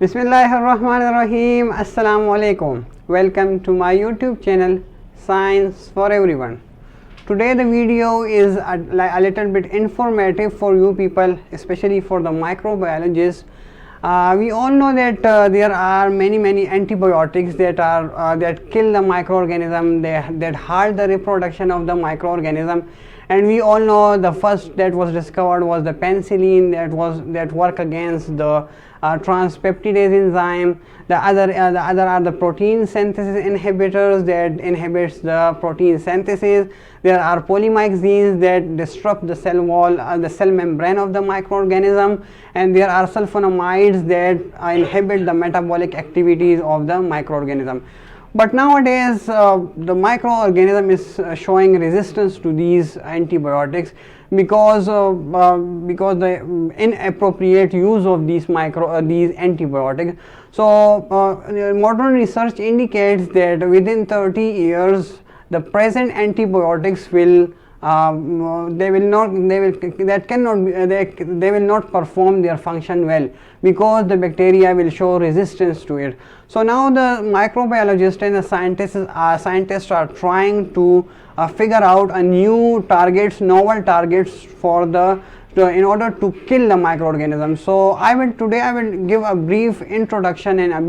Bismillahirrahmanirrahim. Assalamu alaikum. Welcome to my YouTube channel Science for Everyone. Today the video is a little bit informative for you people, especially for the microbiologists. We all know that there are many antibiotics that kill the microorganism, that halt the reproduction of the microorganism. And we all know the first that was discovered was the penicillin, that work against the transpeptidase enzyme. The other are the protein synthesis inhibitors that inhibits the protein synthesis. There are polymyxins that disrupt the cell wall, the cell membrane of the microorganism, and there are sulfonamides that inhibit the metabolic activities of the microorganism. But nowadays the microorganism is showing resistance to these antibiotics because the inappropriate use of these antibiotics. So modern research indicates that within 30 years the present antibiotics will not perform their function well, because the bacteria will show resistance to it. So now the microbiologists and the scientists are trying to figure out a novel targets in order to kill the microorganism. So today I will give a brief introduction and a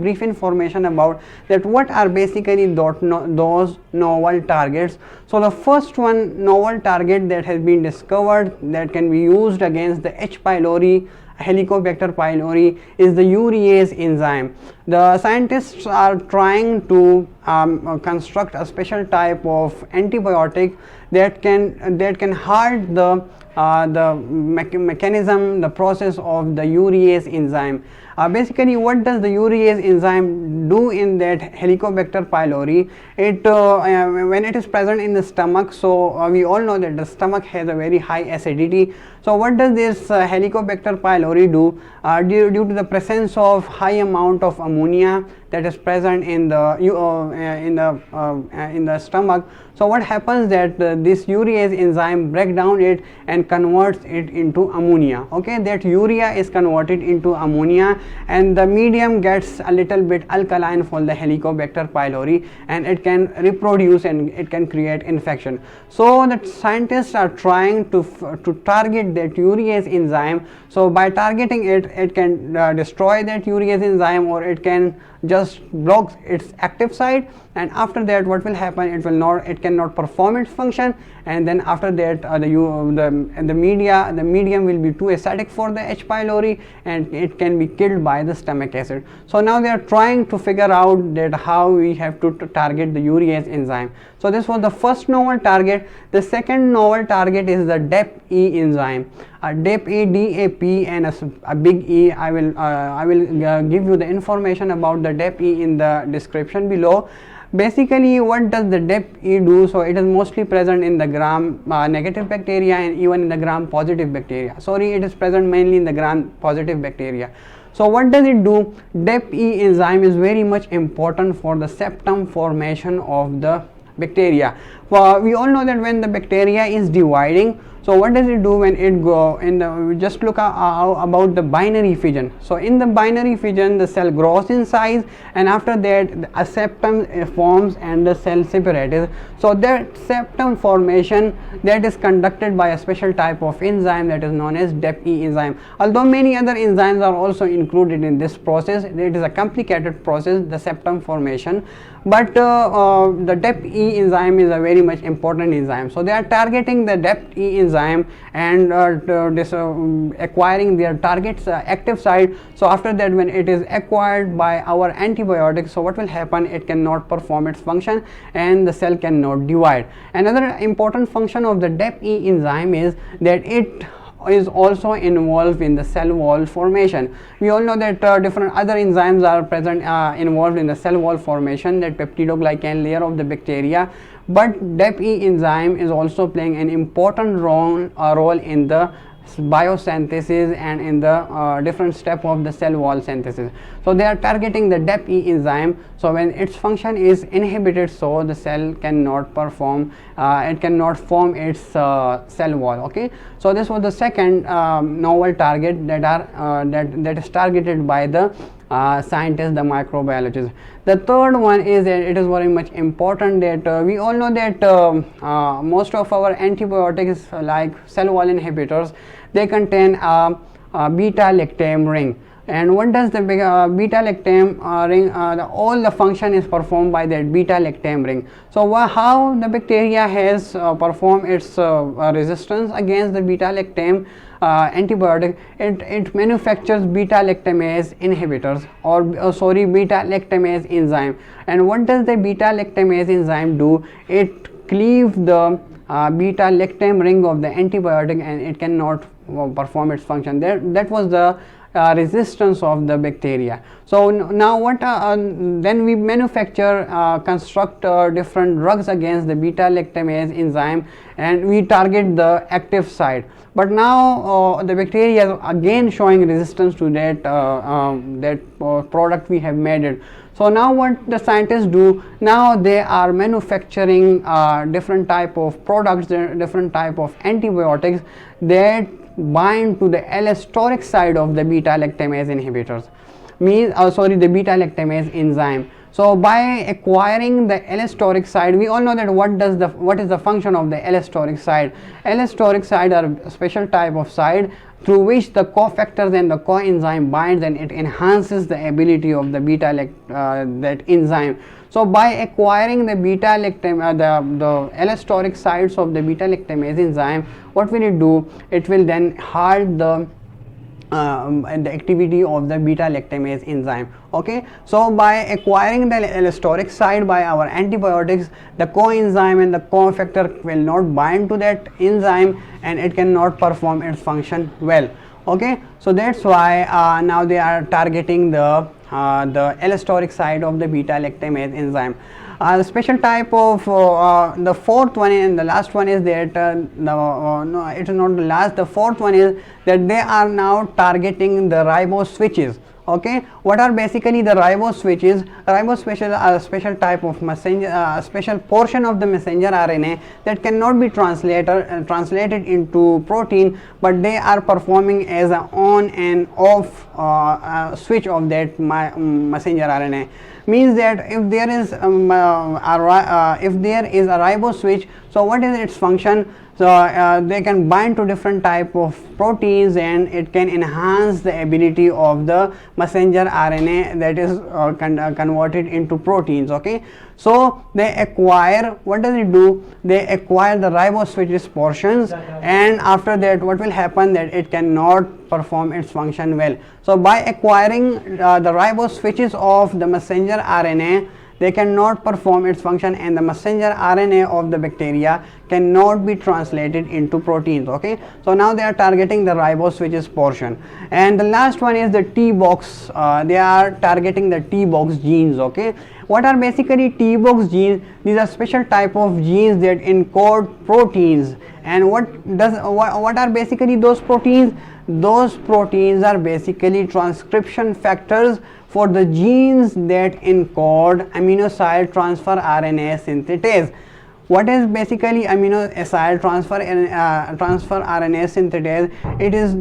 brief information about that what are basically those novel targets. So the first novel target that has been discovered that can be used against the H. pylori, Helicobacter pylori, is the UREASE enzyme. The scientists are trying to construct a special type of antibiotic that can halt the mechanism, the process of the urease enzyme. Basically, what does the urease enzyme do in that Helicobacter pylori? When it is present in the stomach, so we all know that the stomach has a very high acidity. So what does this Helicobacter pylori do? Due to the presence of high amount of ammonia that is present in the stomach, so what happens that this urease enzyme breaks down it and converts it into ammonia. Okay, that urea is converted into ammonia, and the medium gets a little bit alkaline for the Helicobacter pylori, and it can reproduce and it can create infection. So the scientists are trying to target that urease enzyme. So by targeting it, it can destroy that urease enzyme, or it can just block its active site, and after that what will happen, it cannot perform its function, and then after that the medium will be too acidic for the H. pylori, and it can be killed by the stomach acid. So now they are trying to figure out that how we have to target the urease enzyme. So this was the first novel target. The second novel target is the DapE enzyme. DapE, DAP, and a big E. I will give you the information about the DapE in the description below. Basically, what does the DapE do? So it is mostly present in the gram negative bacteria and even in the gram positive bacteria. Sorry, it is present mainly in the gram positive bacteria. So what does it do? DapE enzyme is very much important for the septum formation of the bacteria. We all know that when the bacteria is dividing, so what does it do when it go in the, just look about the binary fission. So in the binary fission, the cell grows in size, and after that a septum forms and the cell separates. So that septum formation, that is conducted by a special type of enzyme that is known as DapE enzyme. Although many other enzymes are also included in this process, it is a complicated process, the septum formation, but the DapE enzyme is a very much important enzyme. So they are targeting the DapE enzyme and acquiring their target's active site. So after that, when it is acquired by our antibiotics, so what will happen? It cannot perform its function and the cell cannot divide. Another important function of the DapE enzyme is that it is also involved in the cell wall formation. We all know that different other enzymes are present involved in the cell wall formation, that peptidoglycan layer of the bacteria, but DapE enzyme is also playing an important role in the biosynthesis and in the different step of the cell wall synthesis. So they are targeting the DapE enzyme. So when its function is inhibited, so the cell cannot perform, it cannot form its cell wall. Okay, so this was the second novel target that is targeted by the scientists, the microbiologists. The third one is that it is very much important that we all know that most of our antibiotics like cell wall inhibitors, they contain a beta-lactam ring. And what does the beta-lactam ring, all the function is performed by that beta-lactam ring. So how the bacteria has performed its resistance against the beta-lactam antibiotic, it manufactures beta-lactamase inhibitors or beta-lactamase enzyme. And what does the beta-lactamase enzyme do? It cleaves the beta-lactam ring of the antibiotic and it cannot perform its function. That was the resistance of the bacteria. So now what then we manufacture construct different drugs against the beta-lactamase enzyme and we target the active site. But now the bacteria is again showing resistance to that product we have made it. So now what the scientists do, now they are manufacturing different type of products, different type of antibiotics that bind to the allosteric side of the beta-lactamase inhibitors, the beta-lactamase enzyme. So by acquiring the allosteric side, we all know that what is the function of the allosteric side. Allosteric side are a special type of side through which the cofactors and the coenzyme binds and it enhances the ability of the that enzyme. So by acquiring the beta-lactam, the allosteric sites of the beta-lactamase enzyme, what will it do? It will then halt the activity of the beta-lactamase enzyme. Okay, so by acquiring the allosteric side by our antibiotics, the coenzyme and the cofactor will not bind to that enzyme and it cannot perform its function well. Okay, so that's why now they are targeting the allosteric side of the beta-lactamase enzyme. The special type of the fourth one and the last one is that no, it is not the last. The fourth one is that they are now targeting the ribose switches. Okay, what are basically the ribose switches? Ribose switches are a special type of messenger, special portion of the messenger RNA that cannot be translated into protein, but they are performing as an on and off switch of that messenger RNA. Means that if there is a ribose switch, so what is its function? So they can bind to different type of proteins and it can enhance the ability of the messenger RNA that is converted into proteins. Okay, so they acquire, what does it do? They acquire the ribose switches portions and after that what will happen, that it cannot perform its function well. So by acquiring the ribose switches of the messenger RNA, they cannot perform its function and the messenger RNA of the bacteria cannot be translated into proteins. Okay, so now they are targeting the ribose switches portion. And the last one is the T-box. They are targeting the T-box genes. Okay, what are basically T-box genes? These are special type of genes that encode proteins. And what are basically those proteins? Those proteins are basically transcription factors for the genes that encode amino-acyl transfer RNA synthetase. What is basically amino-acyl transfer RNA synthetase? It is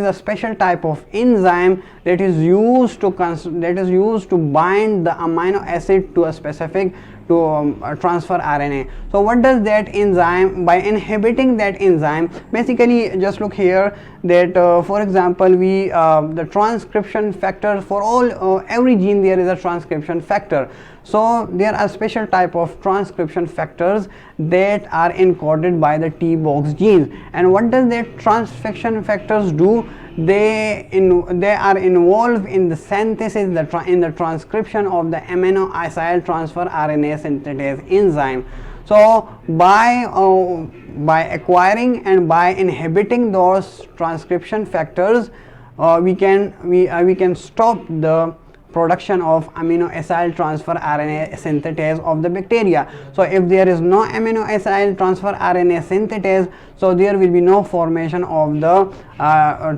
a special type of enzyme that is used to bind the amino acid to a specific transfer RNA. So what does that enzyme? By inhibiting that enzyme, basically just look here that for example the transcription factor for every gene there is a transcription factor. So there are special type of transcription factors that are encoded by the T-box genes. And what does that transcription factors do? They are involved in the synthesis, in the transcription of the amino acyl transfer RNA synthetase enzyme. So by acquiring and by inhibiting those transcription factors, we can stop the production of amino acyl transfer RNA synthetase of the bacteria. So if there is no amino acyl transfer RNA synthetase, so there will be no formation of the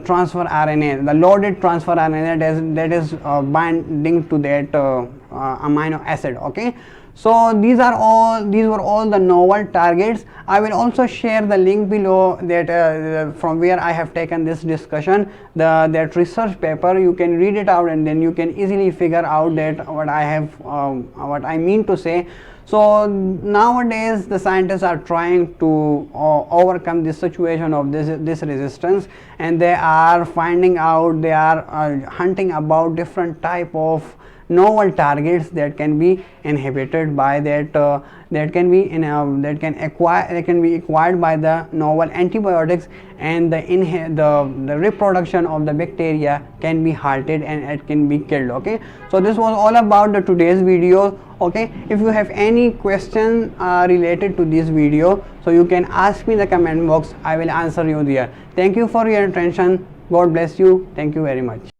transfer RNA, the loaded transfer RNA that is binding to that amino acid. Okay, so these were all the novel targets. I will also share the link below that from where I have taken this discussion, that research paper. You can read it out and then you can easily figure out that what I mean to say. So nowadays the scientists are trying to overcome this situation of this resistance, and they are finding out, they are hunting about different type of novel targets that can be inhibited by that that can be acquired by the novel antibiotics, and the reproduction of the bacteria can be halted and it can be killed. Okay, so this was all about the today's video. Okay, if you have any question related to this video, so you can ask me in the comment box. I will answer you there. Thank you for your attention. God bless you. Thank you very much.